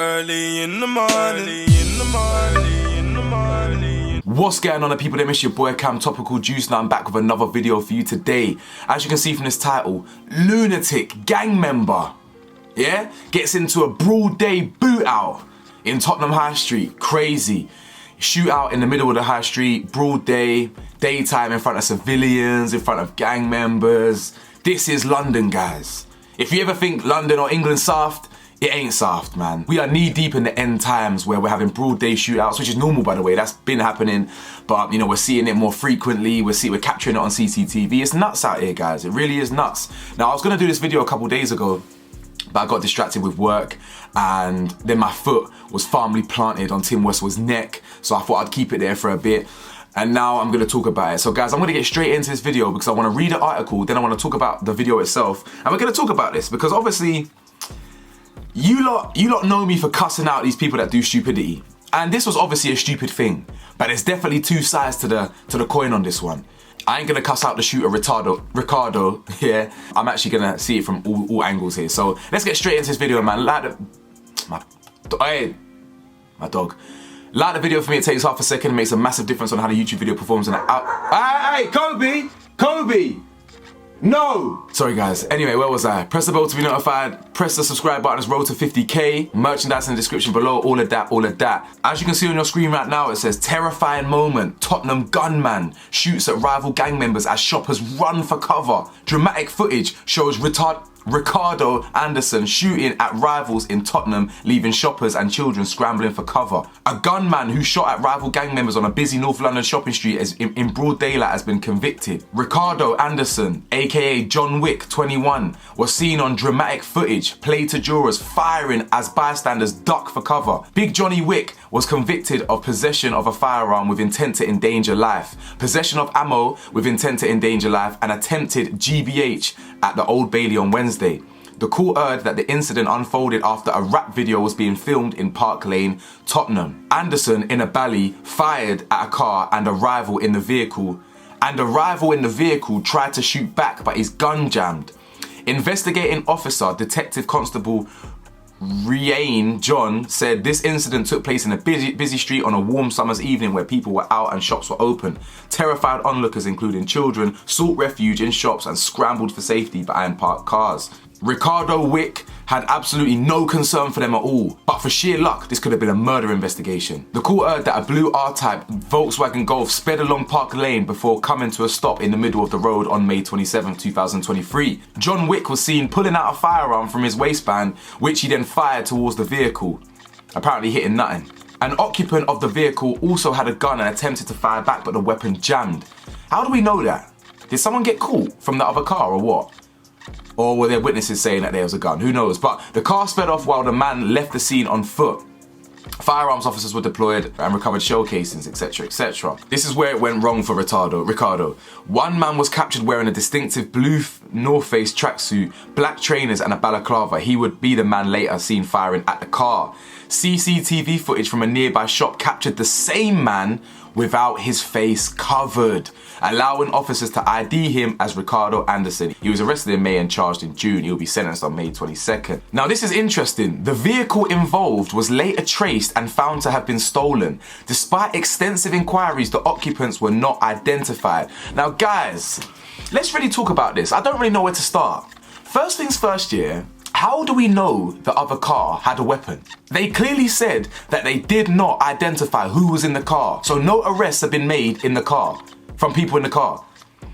Early in the morning. What's going on, people? It's your boy Cam Topical Juice. Now I'm back with another video for you today. As you can see from this title, lunatic gang member, gets into a broad day boot out in Tottenham High Street. Crazy. Shootout in the middle of the high street, broad day, daytime, in front of civilians, in front of gang members. This is London, guys. If you ever think London or England soft, it ain't soft, man. We are knee deep in the end times where we're having broad day shootouts, which is normal, by the way. That's been happening, but we're seeing it more frequently. We're capturing it on CCTV. It's nuts out here, guys. It really is nuts. Now, I was gonna do this video a couple days ago, but I got distracted with work, and then my foot was firmly planted on Tim Westwood's neck, so I thought I'd keep it there for a bit. And now I'm gonna talk about it. So guys, I'm gonna get straight into this video because I wanna read an article, then I wanna talk about the video itself. And we're gonna talk about this because obviously, you lot know me for cussing out these people that do stupidity. And this was obviously a stupid thing, but there's definitely two sides to the coin on this one. I ain't gonna cuss out the shooter Ricardo, yeah. I'm actually gonna see it from all angles here. So let's get straight into this video, man. My dog. Like the video for me, it takes half a second, it makes a massive difference on how the YouTube video performs in Hey, Kobe! No! Sorry guys, anyway, where was I? Press the bell to be notified, press the subscribe button, it's road to 50k, merchandise in the description below, all of that. As you can see on your screen right now, it says, terrifying moment, Tottenham gunman shoots at rival gang members as shoppers run for cover. Dramatic footage shows Ricardo Anderson shooting at rivals in Tottenham, leaving shoppers and children scrambling for cover. A gunman who shot at rival gang members on a busy North London shopping street in broad daylight has been convicted. Ricardo Anderson, aka John Wick, 21, was seen on dramatic footage played to jurors firing as bystanders duck for cover. Big Johnny Wick was convicted of possession of a firearm with intent to endanger life, possession of ammo with intent to endanger life, and attempted GBH at the Old Bailey on Wednesday. The court heard that the incident unfolded after a rap video was being filmed in Park Lane, Tottenham. Anderson, in a bally, fired at a car and a rival in the vehicle, tried to shoot back, but his gun jammed. Investigating officer, Detective Constable Rian John, said this incident took place in a busy street on a warm summer's evening where people were out and shops were open. Terrified onlookers, including children, sought refuge in shops and scrambled for safety behind parked cars. Ricardo Wick had absolutely no concern for them at all, but for sheer luck, this could have been a murder investigation. The court heard that a blue R-Type Volkswagen Golf sped along Park Lane before coming to a stop in the middle of the road on May 27, 2023. John Wick was seen pulling out a firearm from his waistband, which he then fired towards the vehicle, apparently hitting nothing. An occupant of the vehicle also had a gun and attempted to fire back, but the weapon jammed. How do we know that? Did someone get caught from the other car or what? Or were there witnesses saying that there was a gun? Who knows? But the car sped off while the man left the scene on foot. Firearms officers were deployed and recovered shell casings, etc, etc. This is where it went wrong for Ricardo. One man was captured wearing a distinctive blue North Face tracksuit, black trainers and a balaclava. He would be the man later seen firing at the car. CCTV footage from a nearby shop captured the same man without his face covered, allowing officers to ID him as Ricardo Anderson. He was arrested in May and charged in June. He'll be sentenced on May 22nd. Now this is interesting. The vehicle involved was later traced and found to have been stolen. Despite extensive inquiries, the occupants were not identified. Now guys, let's really talk about this. I don't really know where to start. First things first, how do we know the other car had a weapon? They clearly said that they did not identify who was in the car, so no arrests have been made in the car, from people in the car.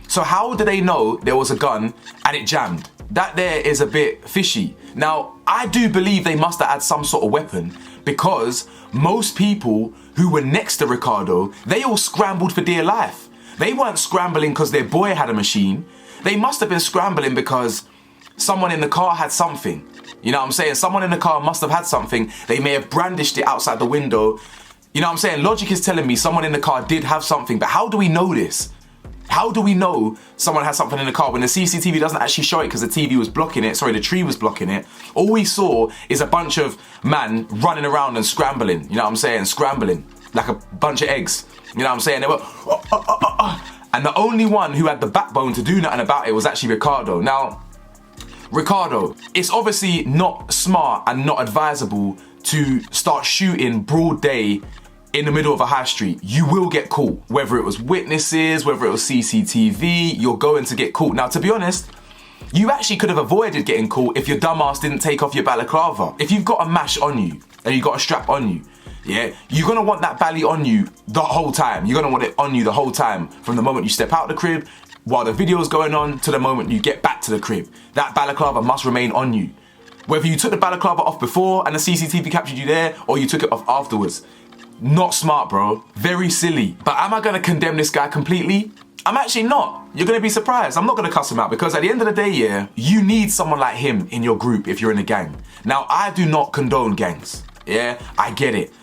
So how do they know there was a gun and it jammed? That there is a bit fishy. Now, I do believe they must have had some sort of weapon because most people who were next to Ricardo, they all scrambled for dear life. They weren't scrambling because their boy had a machine. They must have been scrambling because someone in the car had something. You know what I'm saying? Someone in the car must have had something. They may have brandished it outside the window. You know what I'm saying? Logic is telling me someone in the car did have something, but how do we know this? How do we know someone has something in the car when the CCTV doesn't actually show it because the TV was blocking it? Sorry, the tree was blocking it. All we saw is a bunch of men running around and scrambling. You know what I'm saying? Scrambling like a bunch of eggs. You know what I'm saying? They were, and the only one who had the backbone to do nothing about it was actually Ricardo. Now, Ricardo, it's obviously not smart and not advisable to start shooting broad day in the middle of a high street, you will get caught. Whether it was witnesses, whether it was CCTV, you're going to get caught. Now, to be honest, you actually could have avoided getting caught if your dumbass didn't take off your balaclava. If you've got a mash on you and you've got a strap on you, yeah, you're gonna want that bally on you the whole time. You're gonna want it on you the whole time from the moment you step out the crib, while the video is going on, to the moment you get back to the crib. That balaclava must remain on you. Whether you took the balaclava off before and the CCTV captured you there, or you took it off afterwards. Not smart, bro. Very silly. But am I gonna condemn this guy completely? I'm actually not. You're gonna be surprised. I'm not gonna cuss him out because at the end of the day, yeah, you need someone like him in your group if you're in a gang. Now, I do not condone gangs. Yeah, I get it.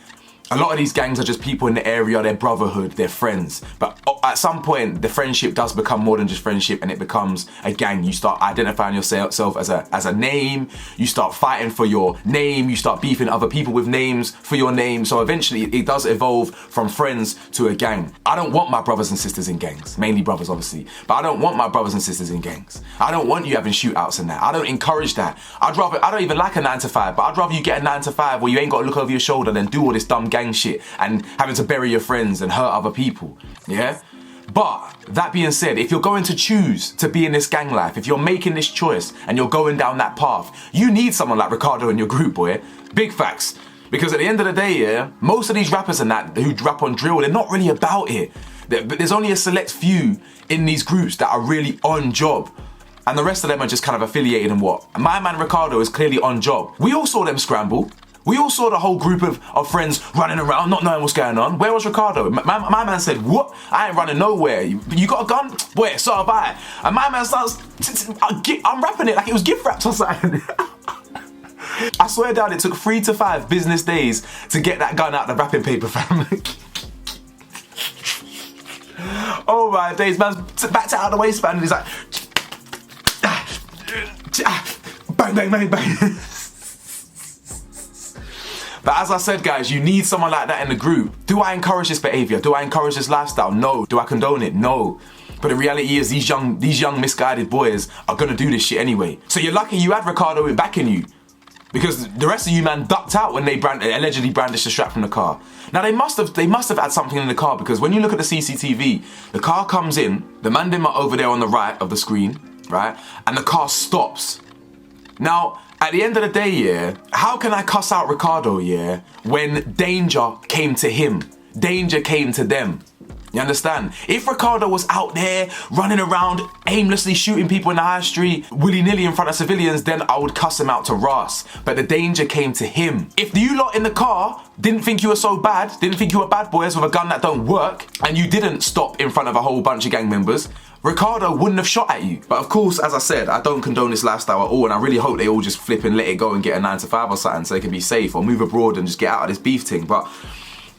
A lot of these gangs are just people in the area, they're brotherhood, they're friends. But at some point, the friendship does become more than just friendship and it becomes a gang. You start identifying yourself as a name, you start fighting for your name, you start beefing other people with names for your name. So eventually it does evolve from friends to a gang. I don't want my brothers and sisters in gangs, mainly brothers obviously, but I don't want my brothers and sisters in gangs. I don't want you having shootouts and that. I don't encourage that. I don't even like a 9 to 5, but I'd rather you get a 9 to 5 where you ain't got to look over your shoulder than do all this dumb gang shit and having to bury your friends and hurt other people, yeah? But that being said, if you're going to choose to be in this gang life, if you're making this choice and you're going down that path, you need someone like Ricardo in your group, boy. Big facts. Because at the end of the day, yeah, most of these rappers and that who rap on drill, they're not really about it. But there's only a select few in these groups that are really on job. And the rest of them are just kind of affiliated in what? My man Ricardo is clearly on job. We all saw them scramble. We all saw the whole group of friends running around, not knowing what's going on. Where was Ricardo? My man said, what? I ain't running nowhere. You got a gun? Where? So have I. And my man starts, I'm rapping it like it was gift wraps or something. I swear down, it took 3 to 5 business days to get that gun out of the wrapping paper, fam. Oh my days, man's backed it out of the waistband and he's like, bang, bang, bang, bang. But as I said, guys, you need someone like that in the group. Do I encourage this behavior? Do I encourage this lifestyle? No. Do I condone it? No. But the reality is these young misguided boys are gonna do this shit anyway. So you're lucky you had Ricardo backing you, because the rest of you man ducked out when they allegedly brandished the strap from the car. Now they must have had something in the car, because when you look at the CCTV, the car comes in, the man them are over there on the right of the screen, right? And the car stops. Now, at the end of the day, yeah, how can I cuss out Ricardo, yeah, when danger came to him? Danger came to them. You understand? If Ricardo was out there running around aimlessly shooting people in the high street, willy-nilly in front of civilians, then I would cuss him out to Ras. But the danger came to him. If you lot in the car didn't think you were so bad, didn't think you were bad boys with a gun that don't work, and you didn't stop in front of a whole bunch of gang members, Ricardo wouldn't have shot at you. But of course, as I said, I don't condone this lifestyle at all, and I really hope they all just flip and let it go and get a 9 to 5 or something so they can be safe, or move abroad and just get out of this beef thing. But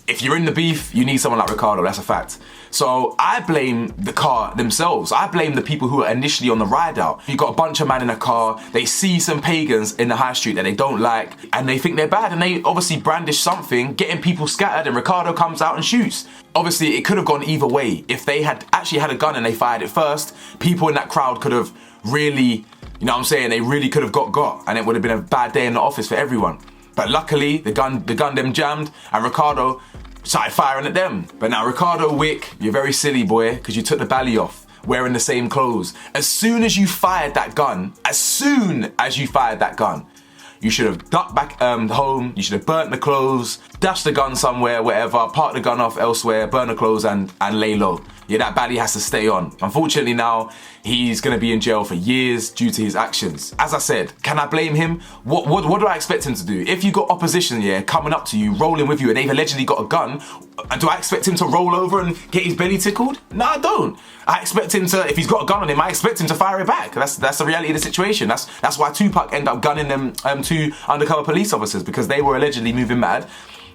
if you're in the beef, you need someone like Ricardo, that's a fact. So I blame the car themselves. I blame the people who are initially on the ride out. You got a bunch of men in a car, they see some pagans in the high street that they don't like, and they think they're bad, and they obviously brandish something, getting people scattered, and Ricardo comes out and shoots. Obviously, it could have gone either way. If they had actually had a gun and they fired it first, people in that crowd could have really, you know what I'm saying, they really could have got, and it would have been a bad day in the office for everyone. But luckily, the gun them jammed, and Ricardo started firing at them. But now, Ricardo Wick, you're very silly, boy, because you took the bally off, wearing the same clothes. As soon as you fired that gun, you should have ducked back home, you should have burnt the clothes, dashed the gun somewhere, whatever, parked the gun off elsewhere, burn the clothes and lay low. Yeah, that baddie has to stay on. Unfortunately now, he's gonna be in jail for years due to his actions. As I said, can I blame him? What do I expect him to do? If you got opposition, yeah, coming up to you, rolling with you, and they've allegedly got a gun, do I expect him to roll over and get his belly tickled? No, I don't. I expect him to, if he's got a gun on him, I expect him to fire it back. That's the reality of the situation. That's why Tupac ended up gunning them 2 undercover police officers, because they were allegedly moving mad.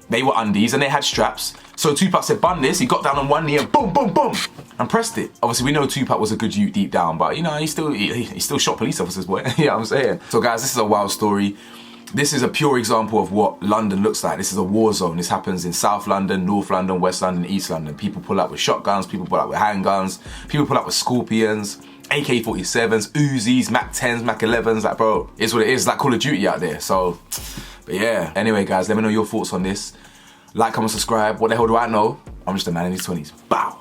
They were undies and they had straps. So Tupac said, bun this. He got down on one knee and boom, boom, boom, and pressed it. Obviously, we know Tupac was a good youth deep down, but you know, he still shot police officers, boy. You know what I'm saying? So guys, this is a wild story. This is a pure example of what London looks like. This is a war zone. This happens in South London, North London, West London, East London. People pull up with shotguns, people pull up with handguns, people pull up with scorpions, AK-47s, Uzis, Mac 10s, Mac 11s. Like, bro, it's what it is. It's like Call of Duty out there. So But yeah, anyway guys, let me know your thoughts on this. Like, comment, subscribe. What the hell do I know? I'm just a man in his 20s. Bow.